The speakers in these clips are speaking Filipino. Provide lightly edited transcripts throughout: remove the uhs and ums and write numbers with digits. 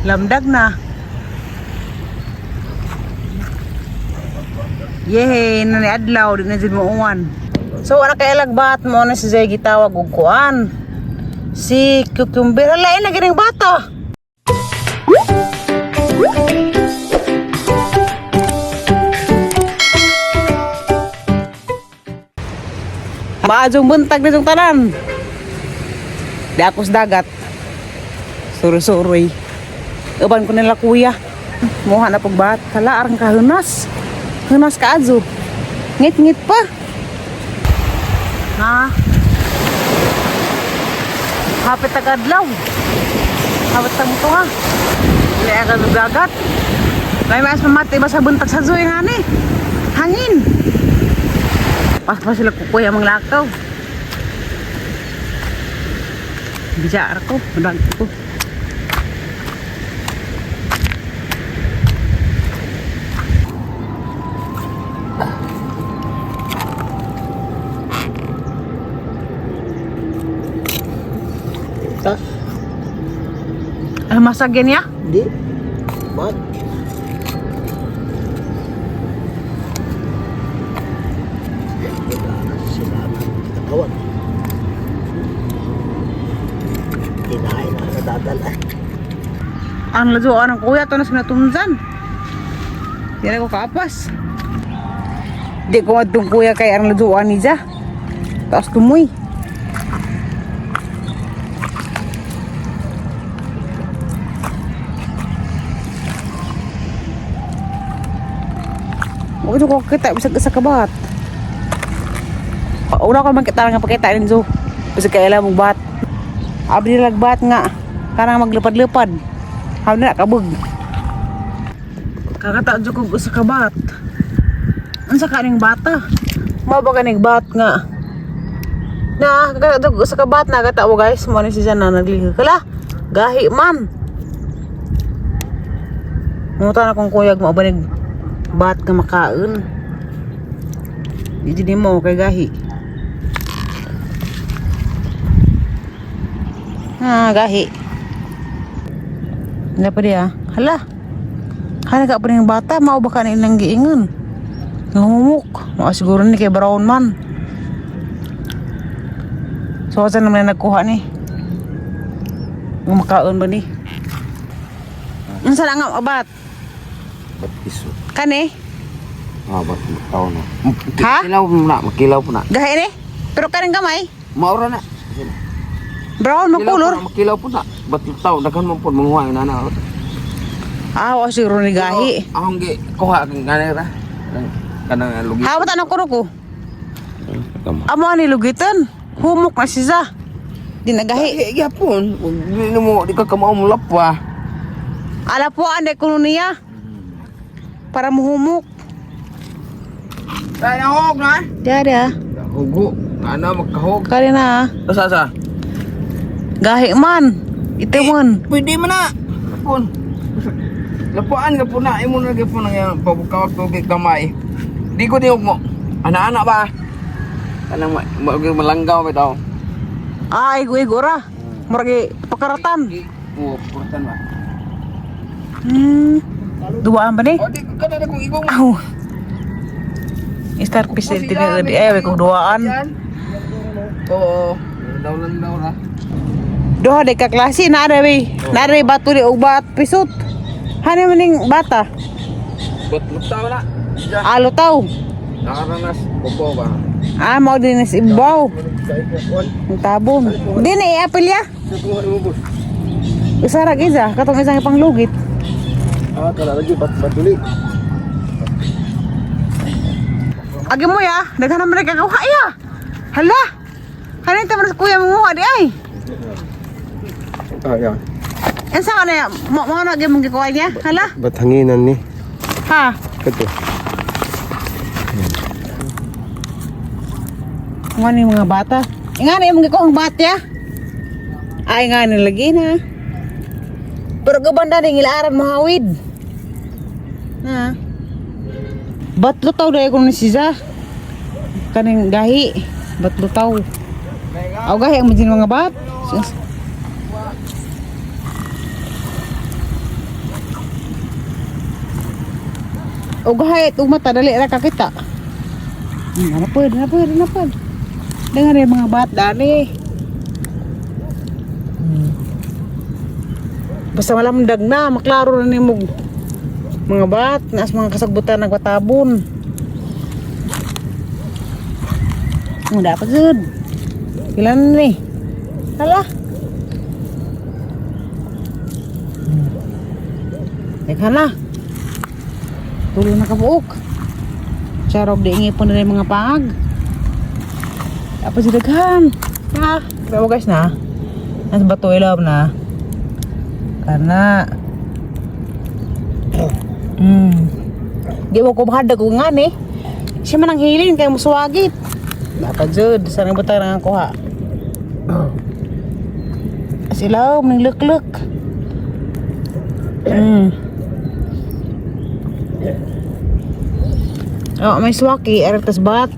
Lamdag na. Yehey, nani adlaw di na jud mo uwan. So ana kay lagbat mo na si Zay gitawag og kuan. Si cucumber lain na gining bata. Maajong buntag na itong tanan. Di ako sa dagat. Suro-suroy. Uban ko nila kuya. Muha na pagbat. Kala arang kahunas. Hunas ka ajo. Ngit-ngit pa. Ha? Hapit tagadlaw. Hapit tag mo ha. Hindi ka sa dagat. May mas mamati ba sa buntag sa zoy nga ni. Hangin. Pas sila kukuya mang lakaw. Bijar ko, madang ko. Tas? Masagyan ya? Di. Mat. Kawan. Kinain na nadadala. Ang lajuan ng kuya to na sinatumzan. Yan ako kapas. Di ko matong kuya kay ang lajuan niya. Tapos tumoy. Huwag ko kita bisa sa kabat. Una ko man kita nga pakita rin zo. Bisa kaya mong bat. Abdi lagbat nga. Karang maglupad-lupad. Habdi na kabug. Kakata jo ko sa kabat. Unsa kaning bata? Mao ba kaning bat nga? Na kakata jo sa kabat na kata mo guys, mo ni siya na nagligo kala. Gahi man. Muta na kung kuyag mo banig bat nga makaon. Di mo kay gahi. Gahi. Hindi pa diya. Hala. Hala ka pa rin yung bata. Mau ba ka na ilang giingon? Nangumuk. Siguro ni kay Brown man. So, saan naman na nagkuha ni? Makaon ba ni? Ang saan nga abat? Bat iso. Kani? Bat tao na. Ha? Makilaw po na. Gahi ni? Pero kaning gamay? Maura na. Brown, makulor? Makilaw po na. Bat tao. Dagan mo po mga na na. Wa siguro ni gahi. Akong kuha kang ganera. Kanang lugi. Hawat anong kuro ko? Amo ni lugitan. Humok na siya. Di nagahi. Yapon. Di ka kamao mo lapwa. Ala po ande kuno niya. Para muhumok. Ay, nahog na? Dari ah. Hugo. Ana magkahog. Kali na ah. Sa? Gahi man. Itimon. Pwede man na. Lapon. Lapuan ka po na. Imo na po na pabukawag ko kay kamay. Di ko diog mo. Ana-ana ba? Kanang malanggaw ba ito? Igo-igo ra. Maragi pakaratan. Oo, pakaratan ba? Duaan ba ni? O, di ka na kung igong. Aw. Start pisil tini di kung duaan. Oo. Daw lang daw ra. Doha de ka klase na ara we. Na ara batu di ubat pisut. Hani maning bata. Bat lutaw na. Alo taw. Nakaranas popo ba? Mau din is ibaw. Ang tabon. Di na i-apple ya. Usarag isa. Katong isang ipanglugit. Kala lagi batuli. Agi mo ya. Daghan naman nagkakawa ya. Hala. Hanin taman sa kuya mo di ay. Yan. Yan sa kana ya. Mo na agi mong gikuha niya. Hala. Bat hanginan ni. Ha. Kato. Ngani mga bata. Ngani mong gikuha ang bata ya. Ay ngani lagi na. Pero gabanda ding ilaran mahawid. Ha. Batlutaw dahil kung nasiza. Kaning gahi. Batlutaw. Aw gahi ang mga bat. O gahit, umata, dali ra kakita. Napad. Dengar ya mga bat, dali. Basta malamdag na, maklaro na ni mo. Mga bat, naas mga kasagbutan nagwatabon. Dapat sud. Kailan ni? Hala. Teka na. Tuloy na kabuok. Charog di ingipon na yung mga pangag. Apa si daghan? Ha? Pero guys na. Nasa bato ilaw na. Karena di mo ko mahadag ko nga ni. Siya man ang hilin kaya musuwagit. Dapat jud sarang butang nang kuha. Asilaw ning lek-lek. Oh, may swaki, eratas bat.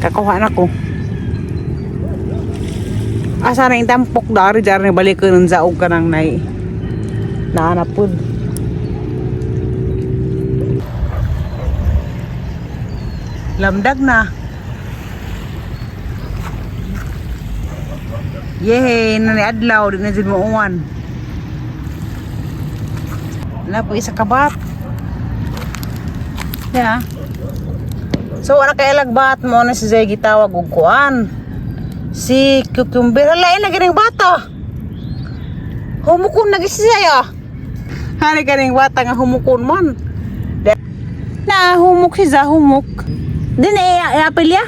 Kakuha na ko. Asa na yung tampok dari jar balik ko ng zaog ka nang nai. Naanapod. Lamdag na. Yehey, nani adlaw, di na dyan mo uwan. Na po isa kabat. Yeah. So ana kay lagbat mo na si Zay gitawag og kuan. Si cucumber lain na gining bata. Humukon na gisi saya. Hari kaning bata nga humukon man. Na humuk si Zay humuk. Din apel ya.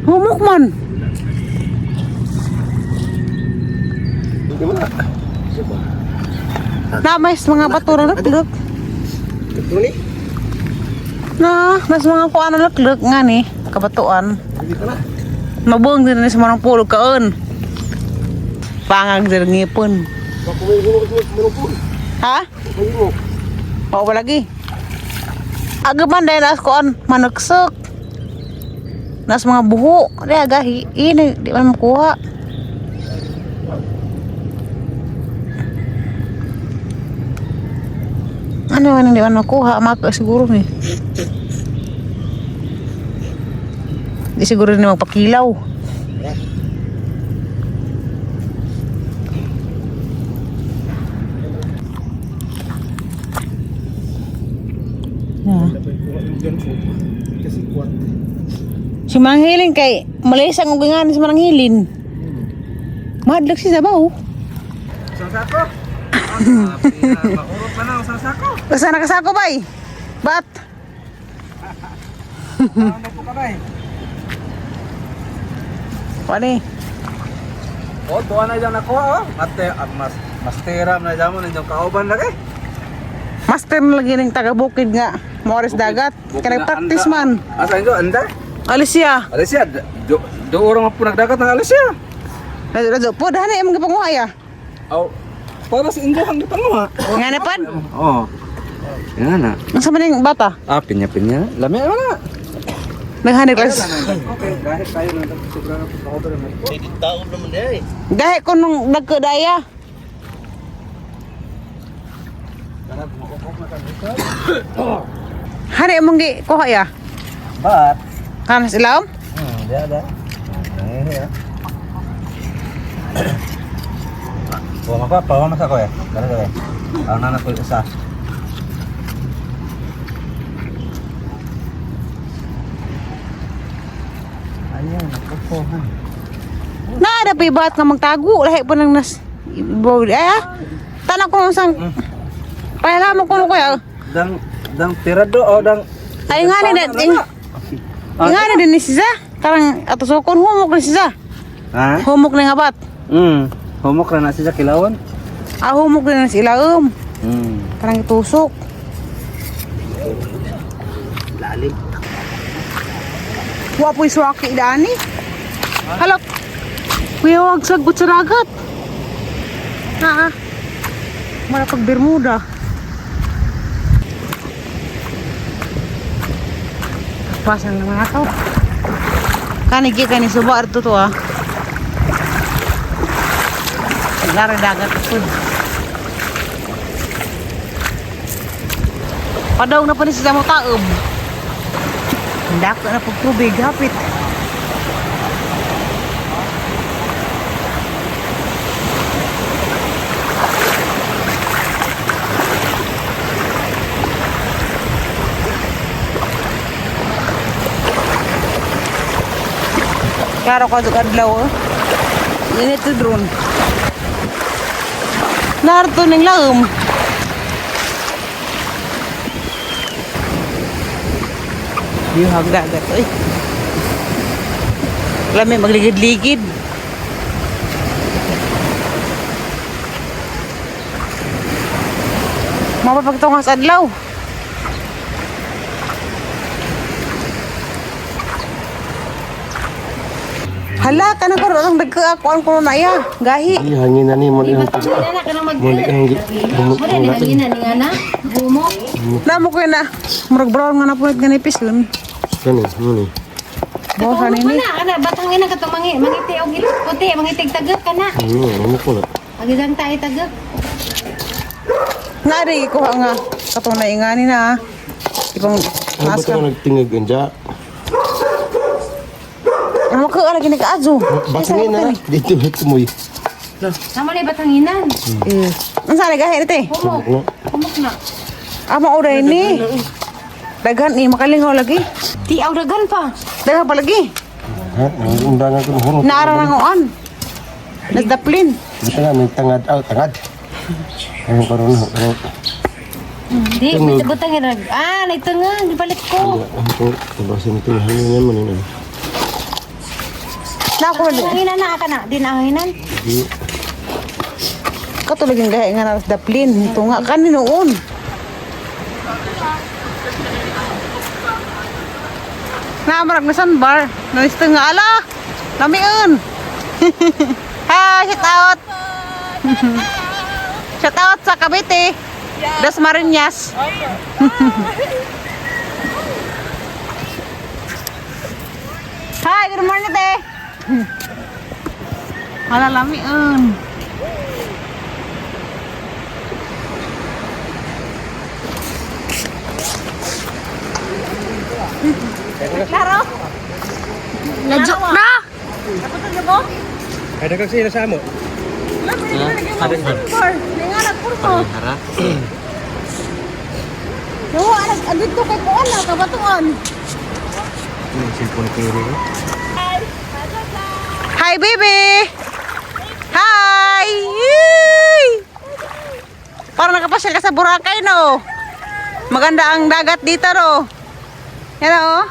Humuk man. Gimana? Na mas mga bato na nagluk. Ito ni? Na, mas mga kuan na nagluk nga ni, kabatuan. Dito na. Mabuong din ni sa mga pulog kaon. Pangag din ngipon. Ha? Oo ba lagi? Agaman dahil nas kuan manuksok. Nas mga buho, di agahi, ini di man makuha. Ano man hindi man makuha, maka siguro ni. Di siguro ni magpakilaw. Kasi kuat. Si Manghilin kay Malaysia ng gangan si Manghilin. Madlag si Sabaw. Sasako. Maurot na lang sasako. Basta nakasako bay. Bat. Ano po ka ba? Wani. Oh, tuwa na dyan ako oh. Masteram na dyan mo na dyan kauban lagi. Master na lagi ng taga-bukid nga. Morris dagat. Kanay practice man. Asa nyo, anda? Alicia. Alicia, do orang po nagdagat ng Alicia. Radyo po dahani imong gipanguha ya. Oh, para sa inyo hang gipanguha. Nga na pan. Oh. Yan na. Ang sama ning bata. Ah, pinya-pinya. Lami mo na. Naghani class. Okay, dahil tayo na sobrang kauban naman po. Hindi tao naman dai. Gahe ko nung nagkadaya. Hani imong gi kuha ya. But, Kanas ilawom? dia ada. Ini ya. Buang apa? Bawa mas ako ya. Dali. Ang nanak ko isa. Ayun, nakukuhan. Nada pa ibat nga magtago lahi pa nang nas bawd tanak ko sang pahala mo kuno kuya Dang tirado o dang ay nga ni nga ni din ni siya karang ato sokon humok ni siya ha? humok ni nga bat Humok na siya kilawon. humok din na sila karang itusok Lalim. wapoy swaki dani halap kuya wag sagbot sa dagat ha malapag Bermuda pasan naman ako kanigi kani suba arto to Lari dagat pun. Padaw na pa ni sa mo taom. Dako na pag tubig hapit. Klaro ka doon adlaw. Ini tu drone. Narto ning laom. Yung hagdagat. Uy. Lami magligid-ligid. Mapapagtungas adlaw. Hala, ka na karoon ang dagkaakuan ko na ya. Gahi. Hangin na ni mo yung Wala ka nang muli mag-drink. ang Wala ni hangin na ni nga na. Bumok. Namo ko na. Murag brown nga na punit nga nipis dun. kani muni. Bawasan Katulog ini. na. Kana batangin na katong mangiti og puti, mangitig tagak ka na. Ano ko na. Agidang tayo tagak. Nari ko nga. Katong naingani na. Ipang Ano ba mas ito ka. nagtingag anja? Ano ko ala gini ka azo. Basangin na dito tumoy. Sama ni batanginan. Eh. Unsa na gahi nite? Bumok. No. Bumok na. Ama oray ni. Daghan ni makalingaw lagi. Di awragan pa. Daghan pa lagi. Ha, ang undangan ko hurot. Naarangangoan. Nasdaplin. Kita nga may tangad tangad. Ang karon na. Di, may butangin rag. Ah, nagtanga. Gibalik ko. Ang ko basin ito hangin mo nina. Na ko Hanginan na ka na. Di na hanginan. Di katulog yung gahi nga nasdaplin. Ito nga kaninoon. Namarag na sandbar. Nalis nga ala. Lamiun. Ha, shout out. Shout out sa Cavite. Das Marinas. Hi, good morning, te. Ala lamiun. Klaro. Najuk na. ada kang sila sa mo. Ada kan. Nenganak purto. Yo, anak adito kay kuan na kabatuan. Sipon ko rin. Hi, baby. Hi. Yay! Parang nakapasyal ka sa Boracay, no? Maganda ang dagat dito, no? Yan, oh.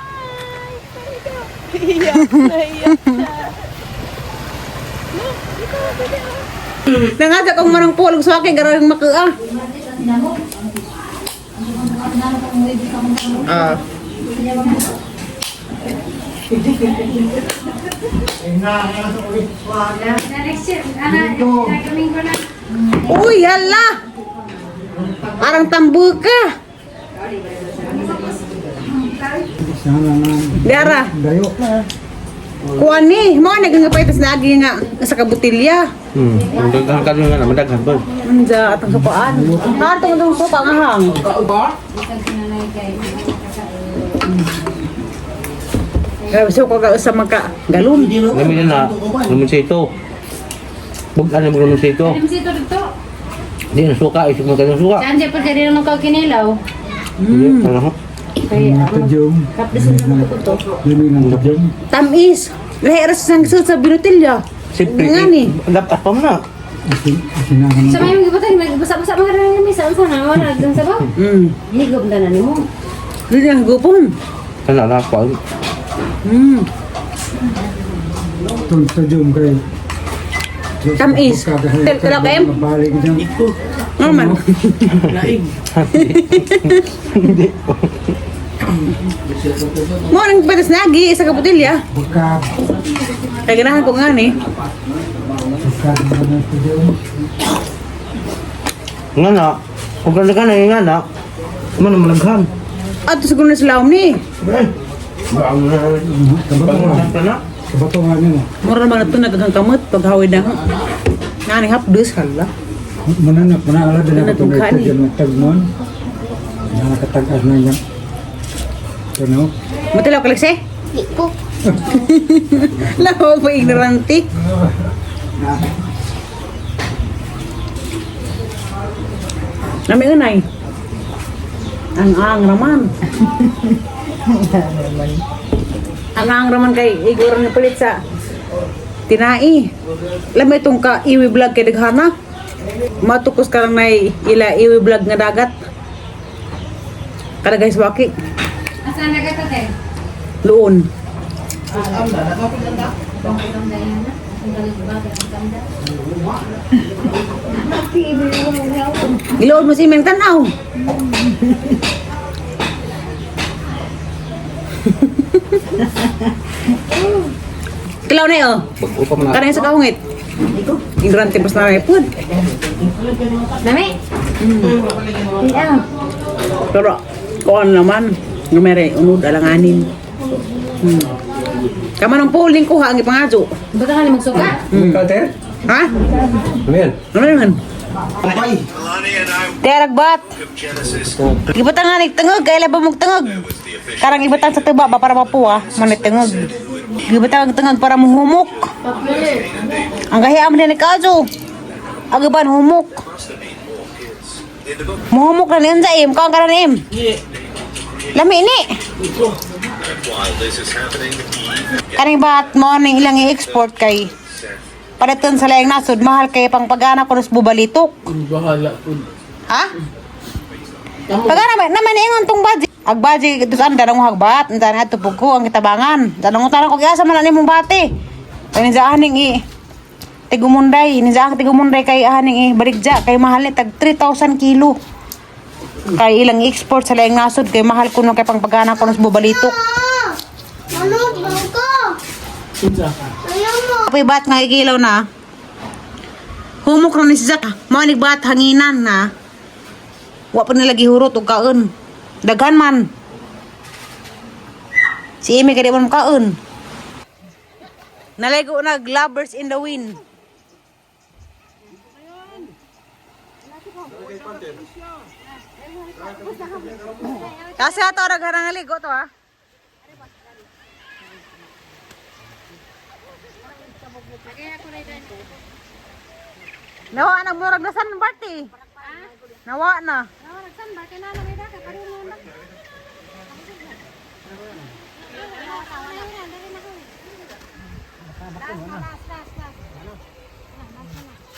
Nangaga kong manang pulog sa akin, garawing makaa. Uy, hala! Parang tambu ka. Dara. Kuan ni, mo nagangapay tas lagi nga sa kabutilya. Daghan ka nga naman daghan ba? Anja atang kapaan. Natong tong sopa nga hang. Grabe so ko sa maka galon. Namin na naman sa ito. Bukan mo naman sa ito. Alam si ito dito. Di na suka, isip mo ka ng suka. Saan siya pa siya rin ng kinilaw? Ano? Kaya kapis na ko to. Tamis. Lahi sang sa binutilya. Siyempre, Nga ni. dapat pa mo na. Sa may gibutang basa-basa mga rin ni sa sana wala dun sa ba? Higop na nimo. Dili ang gupon. Kana na pa. Tuntajum kay Tamis. Tel kem. balik dyan. Naman. Mo nang patas nagi sa kabutilya. Bukab, Kaya ganahan ko nga ni. bukab na tuntajum. Nga na. Kung ka na nga na. Mana malaghan. At siguro na sila ni. Kabatungan. Kana? Kabatungan nyo. Mura naman ito nagagang kamot pag hawid na. Nani hapdos hala. Muna ala din ako itong Natungka ni. ito dyan tagmon. Nakatagas na yan. Tuno. Matilaw ka Lexi? Iko. Lawa pa ignorante. Nami unay. Ang raman. Ang raman kay igor ni palit sa tinai. Lamay itong ka iwi vlog kay daghana. Matukos ka lang na ila iwi vlog nga dagat. Kada guys waki. Asan na ka te? Luon. Iluon mo si Meng tanaw. Kilaw na yun. Pag-upa mo na. Kanay sa kaungit. Ignorante pas na may pud. Nami? Iya. Pero kuan naman. Numere unod alanganin. Kaman ang polling ko ha ang ipangadyo. Buta ka ni magsuka? Kalter? Ha? Ano yan? Ano naman? Teragbat. Ibatan nga nagtangog, kaya ba magtangog? Karang ibatan sa tuba ba para mapuwa, manitangog. Ibatan ang tangog para mahumok. Ang gahiam din ni Kazo. Agaban humok. Mahumok na niyan sa im, kang karan im. Lami ni. Kaning bat morning ilang i-export kay padaton sa layang nasod mahal kay pang pagana ko nos bubalitok. Bahala po. Ha? Pagana naman ingon tong budget. Ag budget dus anda nang hagbat, anda na tupog ko ang kitabangan. Tanong tanong ko gyasa man nimong bati. Kani sa aning i Tigumunday, ni sa Tigumunday kay aning i baligja kay mahal ni tag 3,000 kilo. Kay ilang i-export sa layang nasod kay mahal kuno kay pang pagana ko nos bubalitok. Ano bangko? Ayaw mo. Apoy bat nga ikilaw na. Humok na ni si Zak. Manig bat hanginan na. Wa pa nilagi hurot o kaon. Daghan man. Si Amy kaya man kaon. Naligo na Lovers in the Wind. Kasi ato nagharang naligo to ha. Nawa na murag na san party. Nawa na.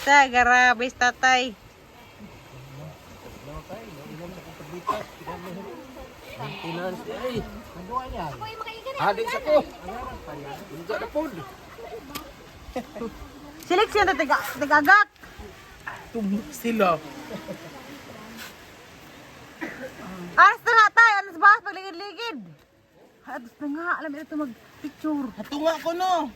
Sa garabis tatay. Adik sa ko. Hindi na po. Seleksyon na tagagak. Sila. Aras na nga tayo. Aras ba? Pagligid-ligid. Aras na nga. Alam mo ito mag-picture. Hatunga ko no.